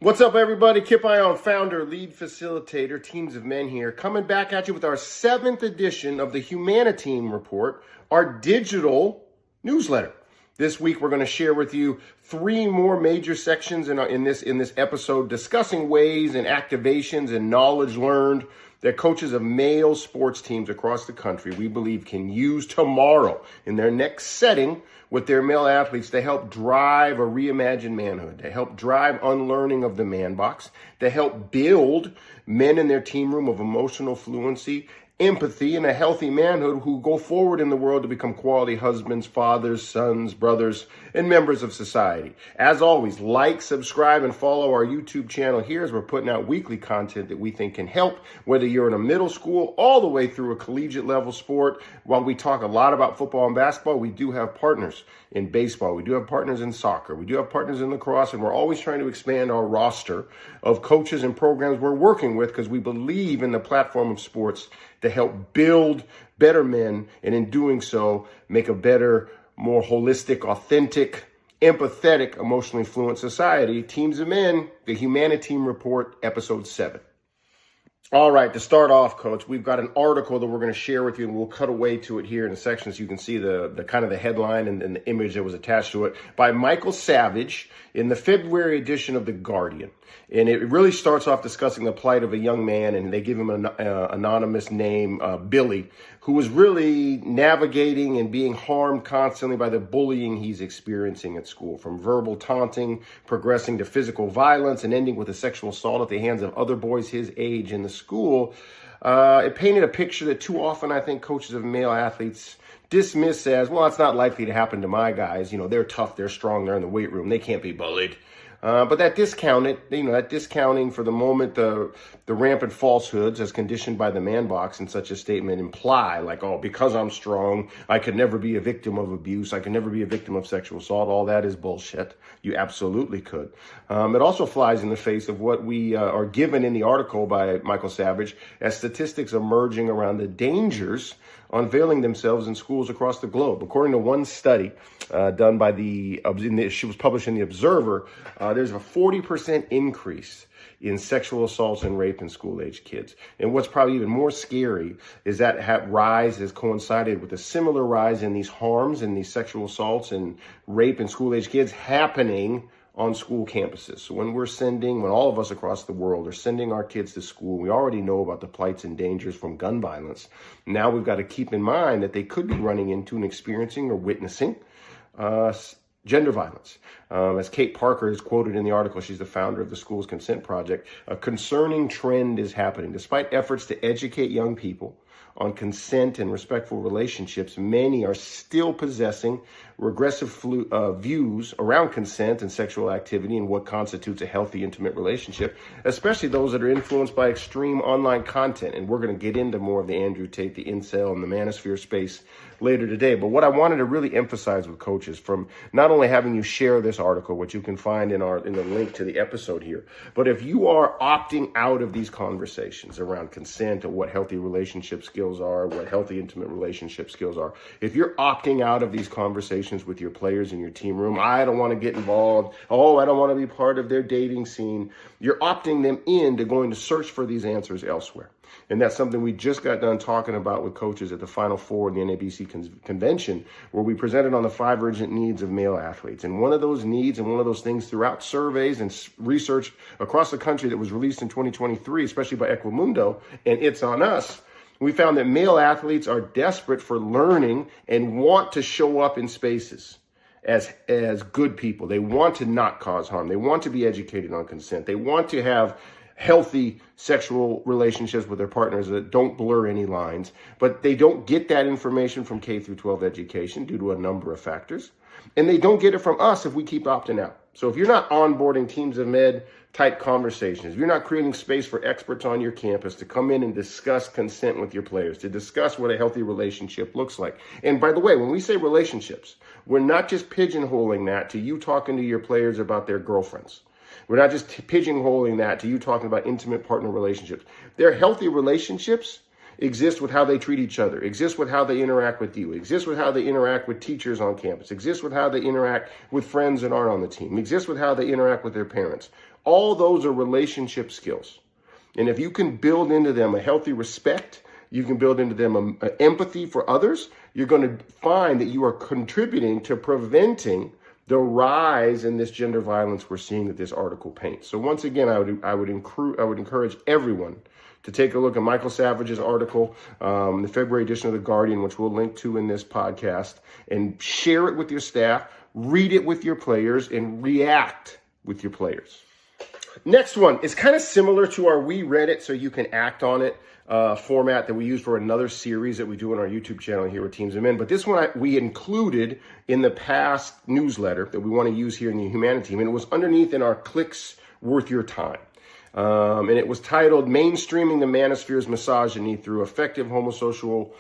What's up, everybody? Kip Ioane, founder, lead facilitator, Teams of Men here, coming back at you with our 7th edition of the HuMANiTEAM Report, our digital newsletter. This week, we're going to share with you 3 more major sections in this episode, discussing ways and activations and knowledge learned that coaches of male sports teams across the country, we believe, can use tomorrow in their next setting with their male athletes to help drive a reimagined manhood, to help drive unlearning of the man box, to help build men in their team room of emotional fluency, empathy, and a healthy manhood who go forward in the world to become quality husbands, fathers, sons, brothers, and members of society. As always, like, subscribe, and follow our YouTube channel here as we're putting out weekly content that we think can help, whether you're in a middle school all the way through a collegiate level sport. While we talk a lot about football and basketball, we do have partners in baseball. We do have partners in soccer. We do have partners in lacrosse, and we're always trying to expand our roster of coaches and programs we're working with because we believe in the platform of sports to help build better men, and in doing so, make a better, more holistic, authentic, empathetic, emotionally fluent society. Teams of Men, the HuMANiTEAM Report, Episode 7. All right, to start off, Coach, we've got an article that we're going to share with you, and we'll cut away to it here in the section so you can see the kind of the headline and the image that was attached to it, by Michael Savage in the February edition of The Guardian. And it really starts off discussing the plight of a young man, and they give him an anonymous name, Billy, who was really navigating and being harmed constantly by the bullying he's experiencing at school, from verbal taunting, progressing to physical violence, and ending with a sexual assault at the hands of other boys his age in the school. It painted a picture that too often I think coaches of male athletes dismiss as, well, it's not likely to happen to my guys. You know, they're tough, they're strong, they're in the weight room, they can't be bullied. But that discounting for the moment, the rampant falsehoods as conditioned by the man box in such a statement imply like, oh, because I'm strong, I could never be a victim of abuse. I could never be a victim of sexual assault. All that is bullshit. You absolutely could. It also flies in the face of what we are given in the article by Michael Savage as statistics emerging around the dangers unveiling themselves in schools across the globe. According to one study done by she was published in The Observer, there's a 40% increase in sexual assaults and rape in school-age kids. And what's probably even more scary is that rise has coincided with a similar rise in these harms and these sexual assaults and rape in school-age kids happening on school campuses. So when all of us across the world are sending our kids to school, we already know about the plights and dangers from gun violence. Now we've got to keep in mind that they could be running into and experiencing or witnessing gender violence. As Kate Parker is quoted in the article, she's the founder of the Schools Consent Project, a concerning trend is happening. Despite efforts to educate young people on consent and respectful relationships, many are still possessing regressive views around consent and sexual activity and what constitutes a healthy, intimate relationship, especially those that are influenced by extreme online content. And we're going to get into more of the Andrew Tate, the incel, and the manosphere space later today. But what I wanted to really emphasize with coaches, from not only having you share this article, which you can find in the link to the episode here, but if you are opting out of these conversations around consent or what healthy relationship skills are, what healthy, intimate relationship skills are, if you're opting out of these conversations with your players in your team room, I don't want to get involved, I don't want to be part of their dating scene, you're opting them into going to search for these answers elsewhere. And that's something we just got done talking about with coaches at the Final Four in the NABC convention, where we presented on the 5 urgent needs of male athletes. And one of those needs and one of those things throughout surveys and research across the country that was released in 2023, especially by Equimundo, and It's on Us, we found that male athletes are desperate for learning and want to show up in spaces as good people. They want to not cause harm. They want to be educated on consent. They want to have healthy sexual relationships with their partners that don't blur any lines, but they don't get that information from K through 12 education due to a number of factors. And they don't get it from us if we keep opting out. So if you're not onboarding Teams of Med type conversations, if you're not creating space for experts on your campus to come in and discuss consent with your players, to discuss what a healthy relationship looks like. And by the way, when we say relationships, we're not just pigeonholing that to you talking to your players about their girlfriends. We're not just pigeonholing that to you talking about intimate partner relationships. They're healthy relationships exists with how they treat each other, exists with how they interact with you, exists with how they interact with teachers on campus, exists with how they interact with friends that aren't on the team, exists with how they interact with their parents. All those are relationship skills. And if you can build into them a healthy respect, you can build into them a empathy for others, you're going to find that you are contributing to preventing the rise in this gender violence we're seeing that this article paints. So once again, I would encourage everyone to take a look at Michael Savage's article, the February edition of The Guardian, which we'll link to in this podcast, and share it with your staff, read it with your players, and react with your players. Next one is kind of similar to our We Read It So You Can Act On It format that we use for another series that we do on our YouTube channel here with Teams of Men. But this one we included in the past newsletter that we want to use here in the HuMANiTEAM, and it was underneath in our Clicks Worth Your Time. And it was titled Mainstreaming the Manosphere's Misogyny Through Effective Homosocial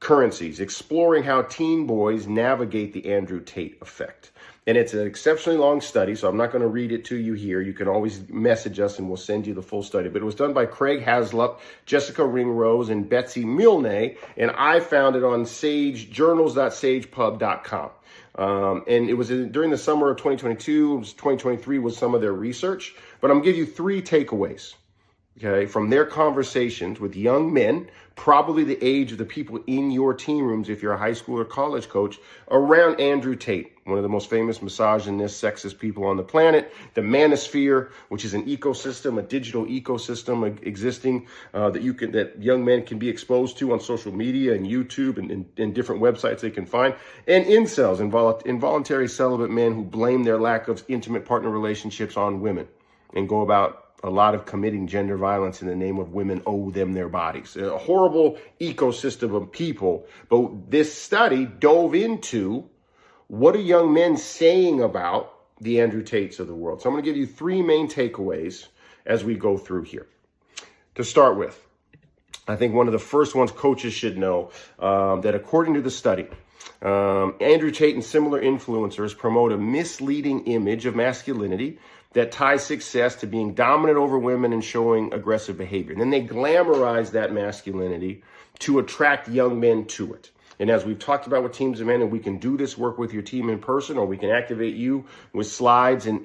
Currencies, Exploring How Teen Boys Navigate the Andrew Tate Effect. And it's an exceptionally long study, so I'm not going to read it to you here. You can always message us and we'll send you the full study. But it was done by Craig Haslup, Jessica Ringrose, and Betsy Milne, and I found it on journals.sagepub.com. And it was during the summer of 2022, 2023 was some of their research. But I'm going to give you 3 takeaways, okay, from their conversations with young men, probably the age of the people in your team rooms, if you're a high school or college coach, around Andrew Tate, one of the most famous misogynist, sexist people on the planet, the manosphere, which is an ecosystem, a digital ecosystem existing that young men can be exposed to on social media and YouTube and different websites they can find, and incels, involuntary celibate men who blame their lack of intimate partner relationships on women and go about a lot of committing gender violence in the name of women owe them their bodies. A horrible ecosystem of people. But this study dove into what are young men saying about the Andrew Tates of the world. So I'm going to give you 3 main takeaways as we go through here. To start with, I think one of the first ones coaches should know that according to the study, Andrew Tate and similar influencers promote a misleading image of masculinity that ties success to being dominant over women and showing aggressive behavior. And then they glamorize that masculinity to attract young men to it. And as we've talked about with Teams of Men, and we can do this work with your team in person, or we can activate you with slides and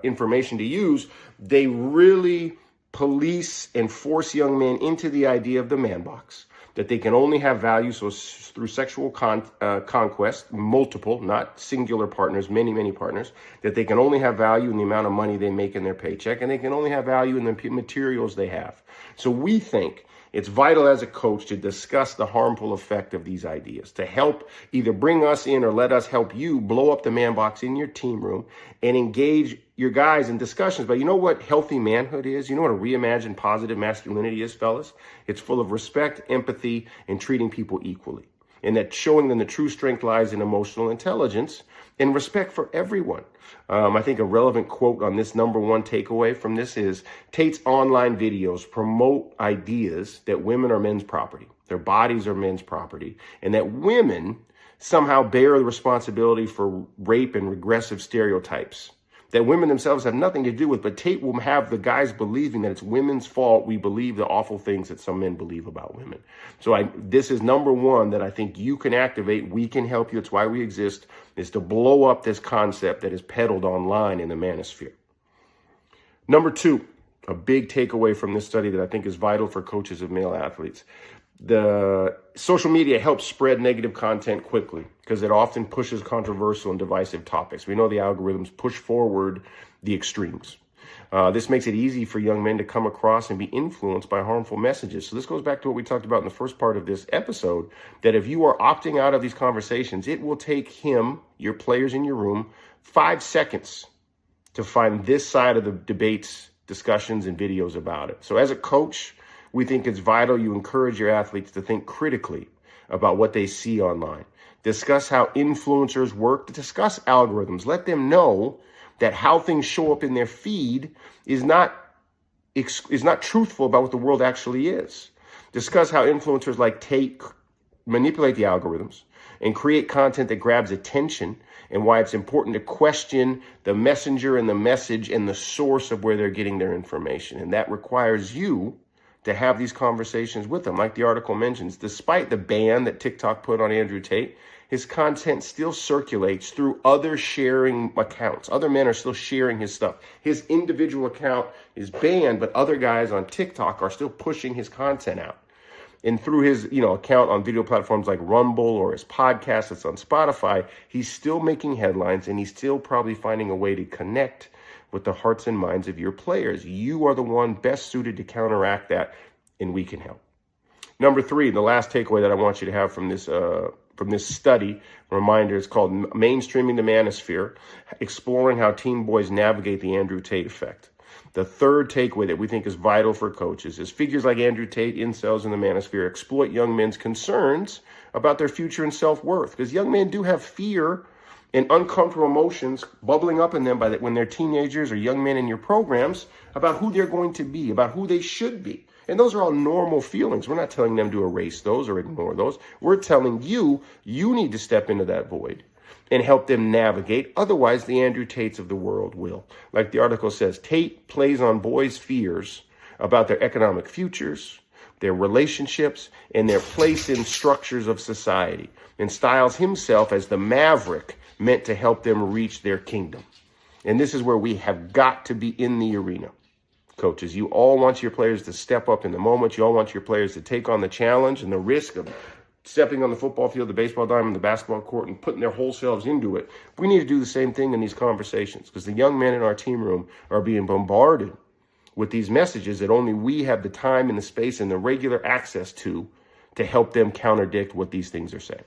information to use, they really police and force young men into the idea of the man box, that they can only have value through sexual conquest, multiple, not singular partners, many partners, that they can only have value in the amount of money they make in their paycheck, and they can only have value in the materials they have. So we think it's vital as a coach to discuss the harmful effect of these ideas, to help either bring us in or let us help you blow up the man box in your team room and engage your guys in discussions. But you know what healthy manhood is? You know what a reimagined positive masculinity is, fellas? It's full of respect, empathy, and treating people equally. And that showing them the true strength lies in emotional intelligence and respect for everyone. I think a relevant quote on this number 1 takeaway from this is Tate's online videos promote ideas that women are men's property, their bodies are men's property, and that women somehow bear the responsibility for rape and regressive stereotypes that women themselves have nothing to do with, but Tate will have the guys believing that it's women's fault we believe the awful things that some men believe about women. So this is number 1 that I think you can activate. We can help you. It's why we exist, is to blow up this concept that is peddled online in the manosphere. Number 2, a big takeaway from this study that I think is vital for coaches of male athletes. The social media helps spread negative content quickly because it often pushes controversial and divisive topics. We know the algorithms push forward the extremes. This makes it easy for young men to come across and be influenced by harmful messages. So this goes back to what we talked about in the first part of this episode, that if you are opting out of these conversations, it will take your players in your room, 5 seconds to find this side of the debates, discussions, and videos about it. So as a coach, we think it's vital you encourage your athletes to think critically about what they see online. Discuss how influencers work, discuss algorithms. Let them know that how things show up in their feed is not truthful about what the world actually is. Discuss how influencers like Tate manipulate the algorithms and create content that grabs attention, and why it's important to question the messenger and the message and the source of where they're getting their information. And that requires you to have these conversations with them. Like the article mentions, despite the ban that TikTok put on Andrew Tate, his content still circulates through other sharing accounts. Other men are still sharing his stuff. His individual account is banned, but other guys on TikTok are still pushing his content out. And through his, account on video platforms like Rumble or his podcast that's on Spotify, he's still making headlines, and he's still probably finding a way to connect with the hearts and minds of your players. You are the one best suited to counteract that, and we can help. Number 3, the last takeaway that I want you to have from this study, reminder, it's called Mainstreaming the Manosphere, exploring how teen boys navigate the Andrew Tate effect. The third takeaway that we think is vital for coaches is figures like Andrew Tate, incels in the manosphere, exploit young men's concerns about their future and self-worth. Because young men do have fear and uncomfortable emotions bubbling up in them when they're teenagers or young men in your programs about who they're going to be, about who they should be. And those are all normal feelings. We're not telling them to erase those or ignore those. We're telling you need to step into that void and help them navigate. Otherwise, the Andrew Tates of the world will. Like the article says, Tate plays on boys' fears about their economic futures, their relationships, and their place in structures of society, and styles himself as the maverick meant to help them reach their kingdom. And this is where we have got to be in the arena. Coaches, you all want your players to step up in the moment. You all want your players to take on the challenge and the risk of stepping on the football field, the baseball diamond, the basketball court, and putting their whole selves into it. We need to do the same thing in these conversations, because the young men in our team room are being bombarded with these messages that only we have the time and the space and the regular access to help them counterdict what these things are saying.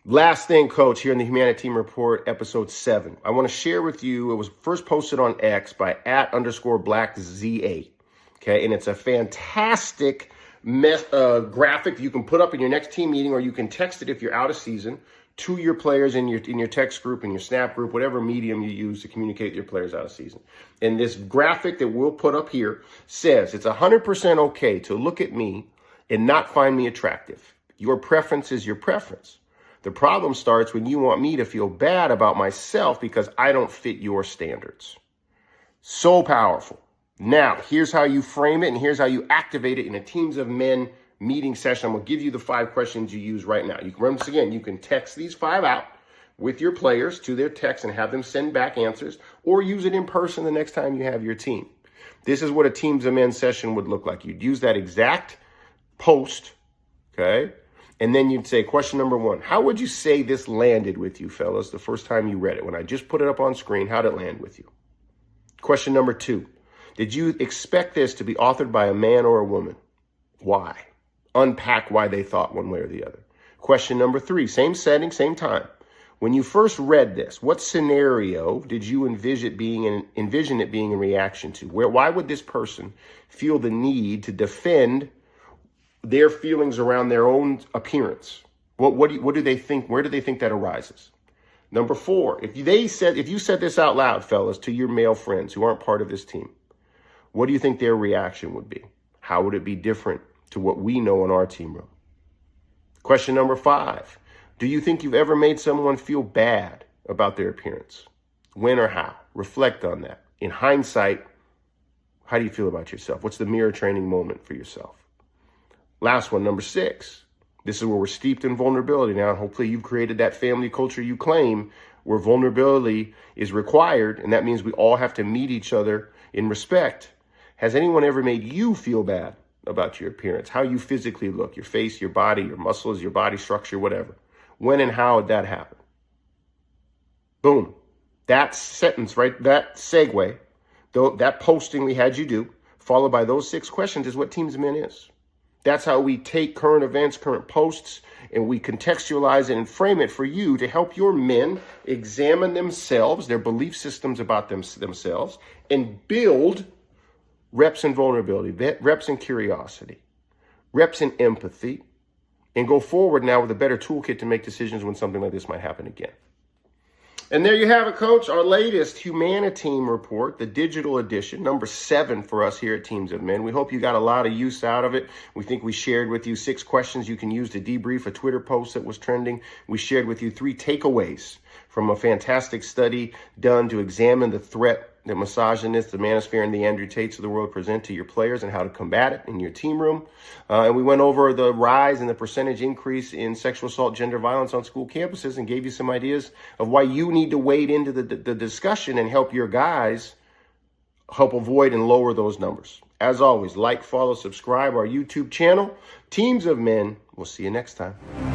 Last thing, Coach, here in the HuMANiTEAM Report, episode 7. I want to share with you, it was first posted on X by @_BlackZA. Okay, and it's a fantastic graphic you can put up in your next team meeting, or you can text it if you're out of season to your players in your text group, in your Snap group, whatever medium you use to communicate with your players out of season. And this graphic that we'll put up here says it's 100% okay to look at me and not find me attractive. Your preference is your preference. The problem starts when you want me to feel bad about myself because I don't fit your standards. So powerful. Now, here's how you frame it, and here's how you activate it in a Teams of Men meeting session. I'm going to give you the 5 questions you use right now. You can remember this again. You can text these 5 out with your players to their text and have them send back answers, or use it in person the next time you have your team. This is what a Teams of Men session would look like. You'd use that exact post, okay? And then you'd say, question number 1, how would you say this landed with you, fellas, the first time you read it? When I just put it up on screen, how'd it land with you? Question number 2, did you expect this to be authored by a man or a woman? Why? Unpack why they thought one way or the other. Question number 3, same setting, same time. When you first read this, what scenario did you envision it being in reaction to? Why would this person feel the need to defend their feelings around their own appearance? What do they think? Where do they think that arises? Number 4, if you said this out loud, fellas, to your male friends who aren't part of this team, what do you think their reaction would be? How would it be different to what we know in our team room? Question number 5, do you think you've ever made someone feel bad about their appearance? When or how? Reflect on that. In hindsight, how do you feel about yourself? What's the mirror training moment for yourself? Last one, number 6. This is where we're steeped in vulnerability now. Hopefully you've created that family culture you claim, where vulnerability is required, and that means we all have to meet each other in respect. Has anyone ever made you feel bad about your appearance, how you physically look, your face, your body, your muscles, your body structure, whatever? When and how did that happen? Boom. That sentence, right? That segue, that posting we had you do, followed by those 6 questions, is what Teams of Men is. That's how we take current events, current posts, and we contextualize it and frame it for you to help your men examine themselves, their belief systems about themselves, and build reps in vulnerability, reps in curiosity, reps in empathy, and go forward now with a better toolkit to make decisions when something like this might happen again. And there you have it, Coach, our latest HuMANiTEAM Report, the digital edition, number 7 for us here at Teams of Men. We hope you got a lot of use out of it. We think we shared with you 6 questions you can use to debrief a Twitter post that was trending. We shared with you 3 takeaways from a fantastic study done to examine the threat that misogynists, the manosphere, and the Andrew Tates of the world present to your players and how to combat it in your team room. And we went over the rise and the percentage increase in sexual assault, gender violence on school campuses, and gave you some ideas of why you need to wade into the discussion and help your guys help avoid and lower those numbers. As always, like, follow, subscribe our YouTube channel, Teams of Men. We'll see you next time.